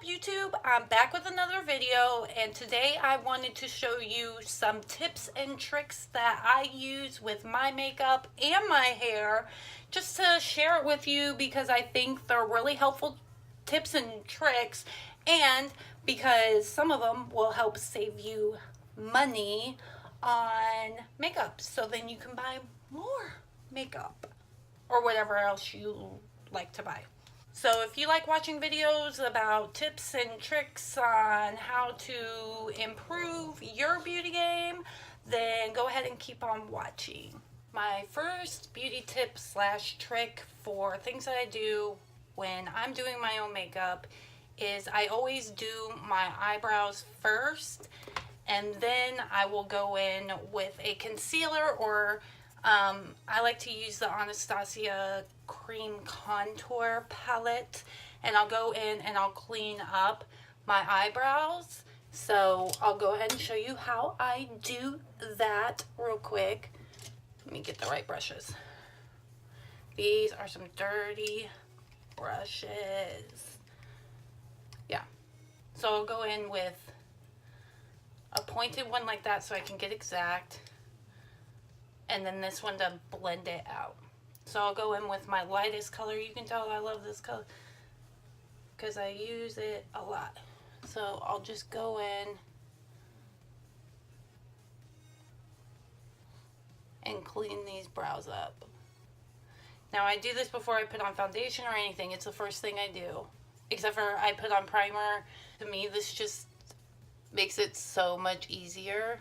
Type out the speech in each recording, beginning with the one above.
up, YouTube? I'm back with another video, and today I wanted to show you some tips and tricks that I use with my makeup and my hair, just to share it with you because I think they're really helpful tips and tricks, and because some of them will help save you money on makeup, so then you can buy more makeup or whatever else you like to buy. So if you like watching videos about tips and tricks on how to improve your beauty game, then go ahead and keep on watching. My first beauty tip slash trick for things that I do when I'm doing my own makeup is I always do my eyebrows first, and then I will go in with a concealer, or I like to use the Anastasia cream contour palette, and I'll go in and I'll clean up my eyebrows. So I'll go ahead and show you how I do that real quick. Let me get the right brushes. These are some dirty brushes. Yeah. So I'll go in with a pointed one like that so I can get exact. And then this one to blend it out. So I'll go in with my lightest color. You can tell I love this color because I use it a lot. So I'll just go in and clean these brows up. Now I do this before I put on foundation or anything. It's the first thing I do. Except for I put on primer. To me, this just makes it so much easier.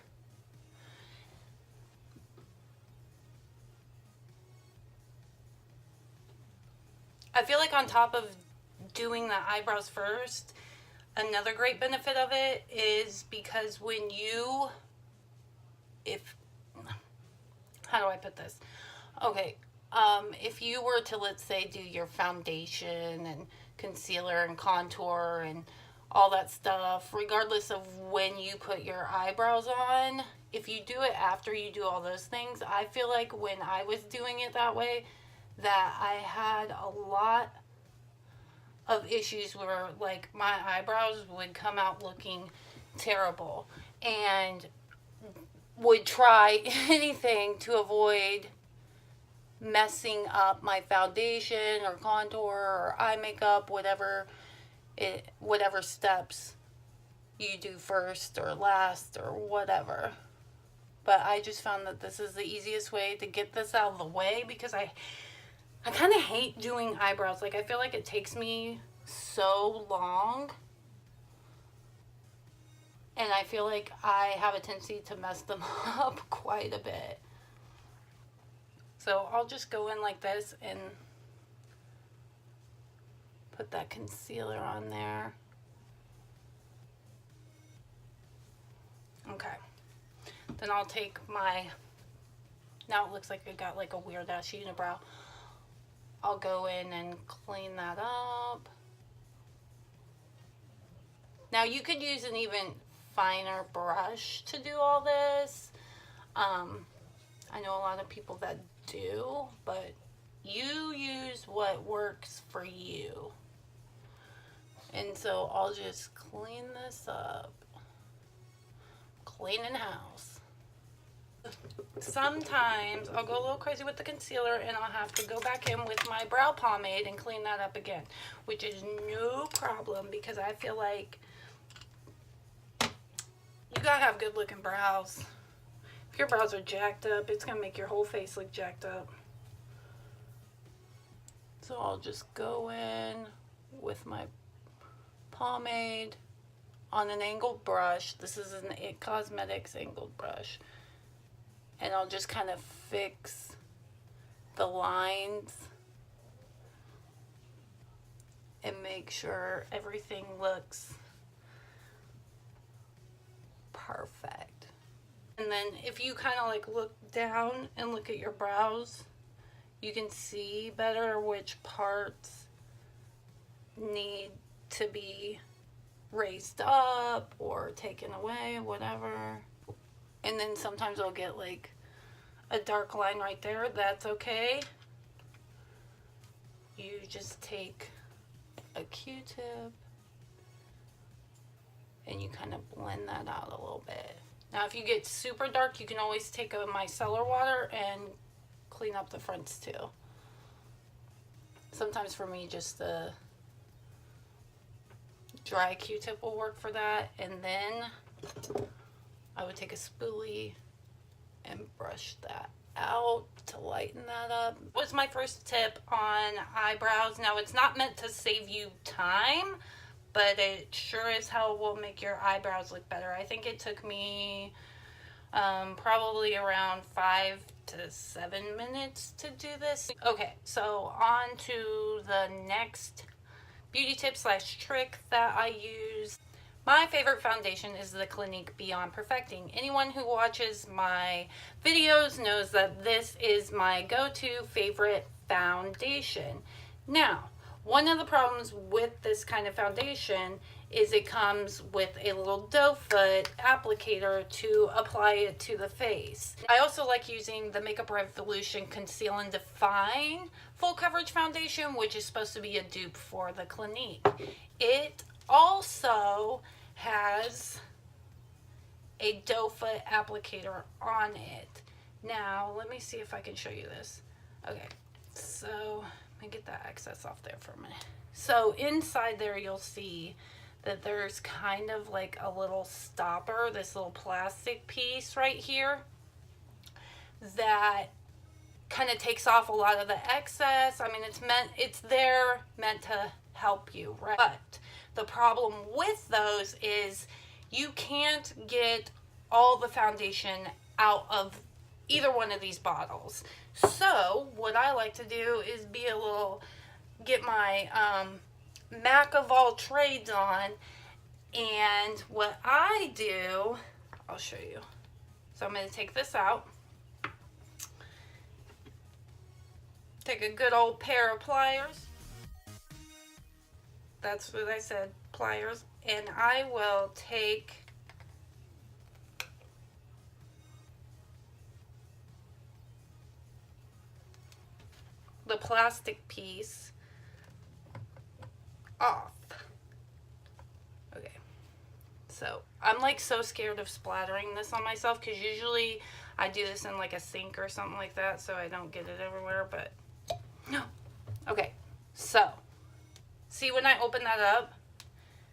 I feel like on top of doing the eyebrows first, another great benefit of it is because when you, how do I put this? Okay, if you were to, let's say, do your foundation and concealer and contour and all that stuff, regardless of when you put your eyebrows on, if you do it after you do all those things, I feel like when I was doing it that way, that I had a lot of issues where, like, my eyebrows would come out looking terrible, and would try anything to avoid messing up my foundation or contour or eye makeup, whatever steps you do first or last or whatever. But I just found that this is the easiest way to get this out of the way, because I kind of hate doing eyebrows. Like, I feel like it takes me so long, and I feel like I have a tendency to mess them up quite a bit. So I'll just go in like this and put that concealer on there. Okay. Then I'll take my, now it looks like I got like a weird ass unibrow. I'll go in and clean that up. Now you could use an even finer brush to do all this. I know a lot of people that do, but you use what works for you. And so I'll just clean this up. Cleaning house. Sometimes I'll go a little crazy with the concealer and I'll have to go back in with my brow pomade and clean that up again, which is no problem, because I feel like you gotta have good looking brows. If your brows are jacked up, it's gonna make your whole face look jacked up. So I'll just go in with my pomade on an angled brush. This is an It Cosmetics angled brush. And I'll just kind of fix the lines and make sure everything looks perfect. And then if you kind of like look down and look at your brows, you can see better which parts need to be raised up or taken away, whatever. And then sometimes I'll get like a dark line right there. That's okay. You just take a Q-tip and you kind of blend that out a little bit. Now if you get super dark, you can always take a micellar water and clean up the fronts too. Sometimes for me just the dry Q-tip will work for that, and then I would take a spoolie and brush that out to lighten that up. Was my first tip on eyebrows. Now it's not meant to save you time, but it sure as hell will make your eyebrows look better. I think it took me probably around 5 to 7 minutes to do this. Okay, so on to the next beauty tip slash trick that I use. My favorite foundation is the Clinique Beyond Perfecting. Anyone who watches my videos knows that this is my go-to favorite foundation. Now, one of the problems with this kind of foundation is it comes with a little doe foot applicator to apply it to the face. I also like using the Makeup Revolution Conceal and Define Full Coverage Foundation, which is supposed to be a dupe for the Clinique. It also has a doe foot applicator on it. Now, let me see if I can show you this. Okay, so let me get that excess off there for a minute. So inside there, you'll see that there's kind of like a little stopper, this little plastic piece right here that kind of takes off a lot of the excess. I mean, it's there meant to help you, right? But the problem with those is you can't get all the foundation out of either one of these bottles. So what I like to do is get my Mac of all trades on, and what I do, I'll show you. So I'm going to take this out, take a good old pair of pliers, that's what I said, pliers, and I will take the plastic piece off. Okay, so I'm like so scared of splattering this on myself because usually I do this in like a sink or something like that so I don't get it everywhere, but no. Okay, so see when I open that up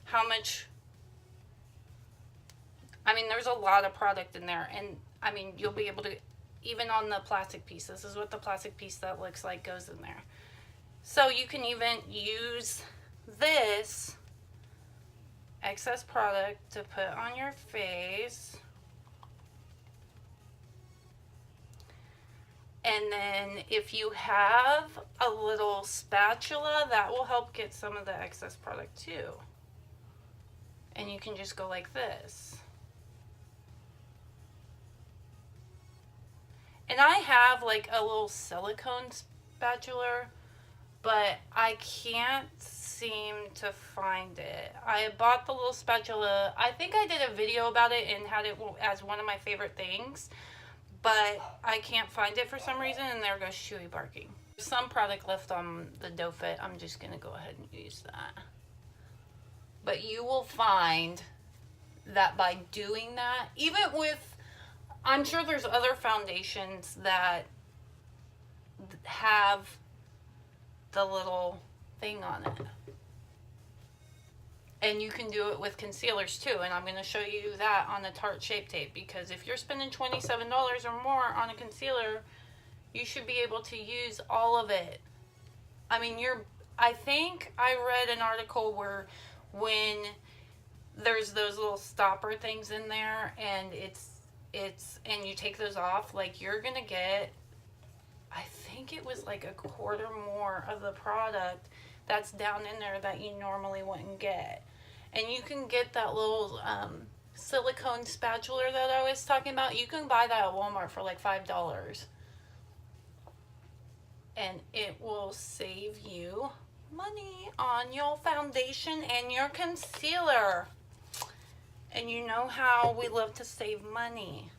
how much, I mean there's a lot of product in there, and I mean you'll be able to, even on the plastic piece, this is what the plastic piece that looks like goes in there. So you can even use this excess product to put on your face, and then if you have a little spatula, that will help get some of the excess product too, and you can just go like this. And I have like a little silicone spatula, but I can't seem to find it. I bought the little spatula. I think I did a video about it and had it as one of my favorite things, but I can't find it for some reason, and there goes Chewy barking. Some product left on the doe foot. I'm just going to go ahead and use that. But you will find that by doing that, even with, I'm sure there's other foundations that have the little thing on it. And you can do it with concealers too. And I'm going to show you that on the Tarte Shape Tape, because if you're spending $27 or more on a concealer, you should be able to use all of it. I mean, I think I read an article where when there's those little stopper things in there and and you take those off, like you're going to get, I think it was like a quarter more of the product that's down in there that you normally wouldn't get. And you can get that little silicone spatula that I was talking about. You can buy that at Walmart for like $5. And it will save you money on your foundation and your concealer. And you know how we love to save money.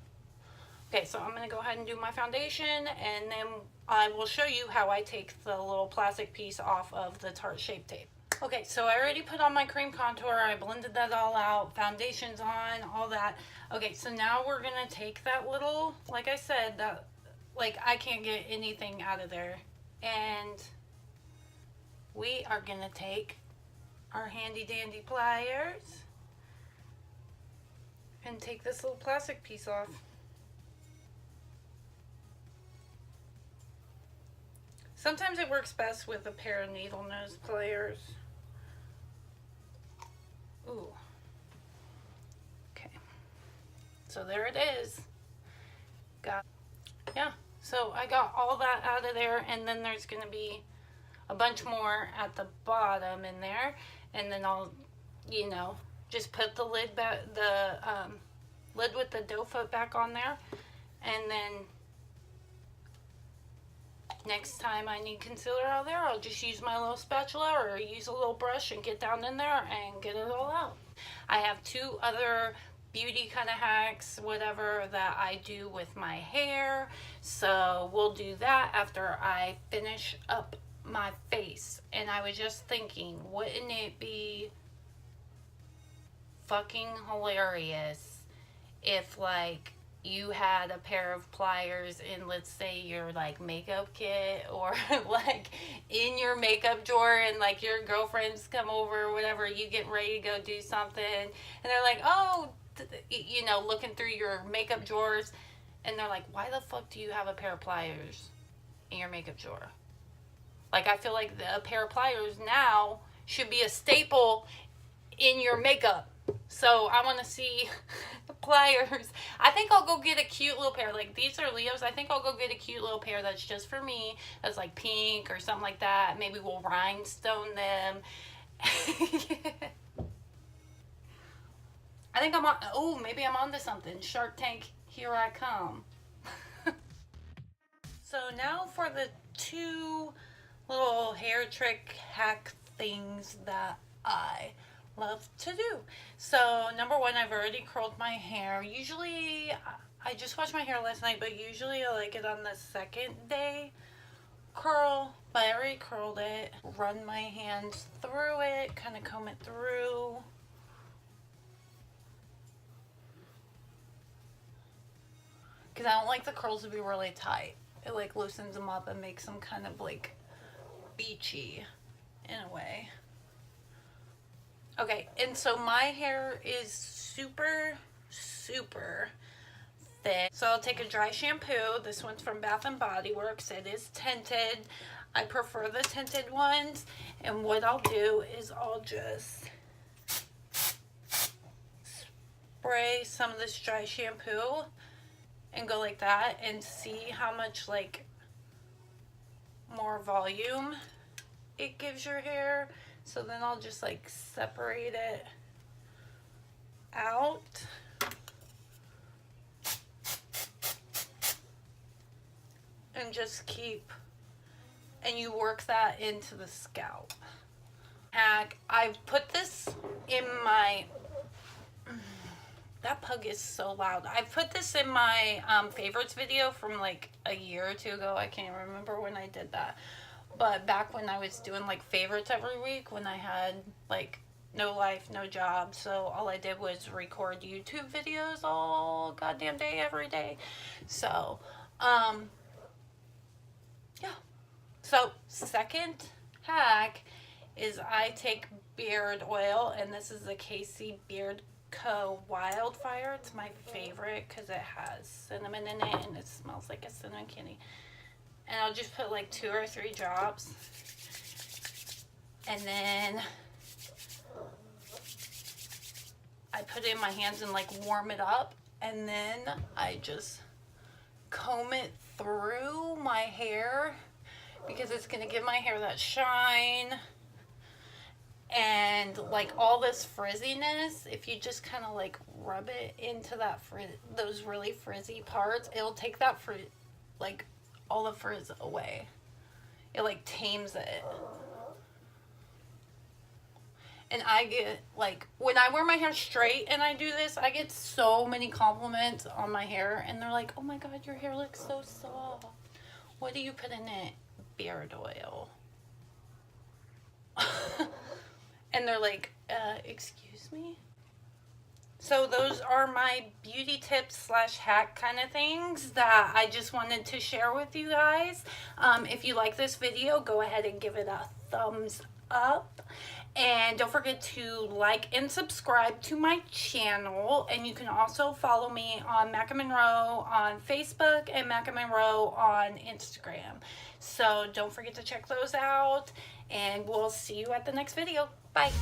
Okay, so I'm going to go ahead and do my foundation, and then I will show you how I take the little plastic piece off of the Tarte Shape Tape. Okay, so I already put on my cream contour. I blended that all out. Foundation's on, all that. Okay, so now we're gonna take that little, like I said, that, like, I can't get anything out of there. And we are gonna take our handy dandy pliers and take this little plastic piece off. Sometimes it works best with a pair of needle nose pliers. Ooh. Okay. So there it is. Yeah. So I got all that out of there, and then there's going to be a bunch more at the bottom in there, and then I'll, you know, just put the lid back, lid with the dough foot back on there, and then next time I need concealer out there, I'll just use my little spatula or use a little brush and get down in there and get it all out. I have two other beauty kind of hacks, whatever, that I do with my hair. So we'll do that after I finish up my face. And I was just thinking, wouldn't it be fucking hilarious if, like, you had a pair of pliers in, let's say, your like makeup kit, or like in your makeup drawer, and like your girlfriends come over or whatever, you get ready to go do something, and they're like, oh, you know, looking through your makeup drawers, and they're like, why the fuck do you have a pair of pliers in your makeup drawer? Like, I feel like a pair of pliers now should be a staple in your makeup. So I want to see the pliers. I think I'll go get a cute little pair. Like, these are Leo's. I think I'll go get a cute little pair that's just for me. That's like pink or something like that. Maybe we'll rhinestone them. I think I'm on. Oh, maybe I'm onto something. Shark Tank, here I come. So now for the two little hair trick hack things that I love to do. So number one, I've already curled my hair. Usually, I just washed my hair last night, but usually I like it on the second day curl. But I already curled it. Run my hands through it, kind of comb it through. Because I don't like the curls to be really tight. It like loosens them up and makes them kind of like beachy in a way. Okay, and so my hair is super thick. So I'll take a dry shampoo. This one's from Bath and Body Works. It is tinted. I prefer the tinted ones. And what I'll do is I'll just spray some of this dry shampoo and go like that and see how much like more volume it gives your hair. So then I'll just like separate it out. And just keep, and you work that into the scalp. I've put this in my, that pug is so loud. I put this in my favorites video from like a year or two ago. I can't remember when I did that. But back when I was doing like favorites every week, when I had like no life, no job. So all I did was record YouTube videos all goddamn day, every day. So, yeah. So second hack is I take beard oil, and this is the KC Beard Co. Wildfire. It's my favorite because it has cinnamon in it and it smells like a cinnamon candy. And I'll just put like 2 or 3 drops, and then I put it in my hands and like warm it up, and then I just comb it through my hair because it's going to give my hair that shine. And like all this frizziness, if you just kind of like rub it into that those really frizzy parts, it'll take that like all the frizz away. It like tames it. And I get like, when I wear my hair straight and I do this, I get so many compliments on my hair, and they're like, oh my god, your hair looks so soft. What do you put in it? Beard oil. And they're like, excuse me? So those are my beauty tips slash hack kind of things that I just wanted to share with you guys. If you like this video, go ahead and give it a thumbs up. And don't forget to like and subscribe to my channel. And you can also follow me on Macca Monroe on Facebook and Macca Monroe on Instagram. So don't forget to check those out. And we'll see you at the next video. Bye.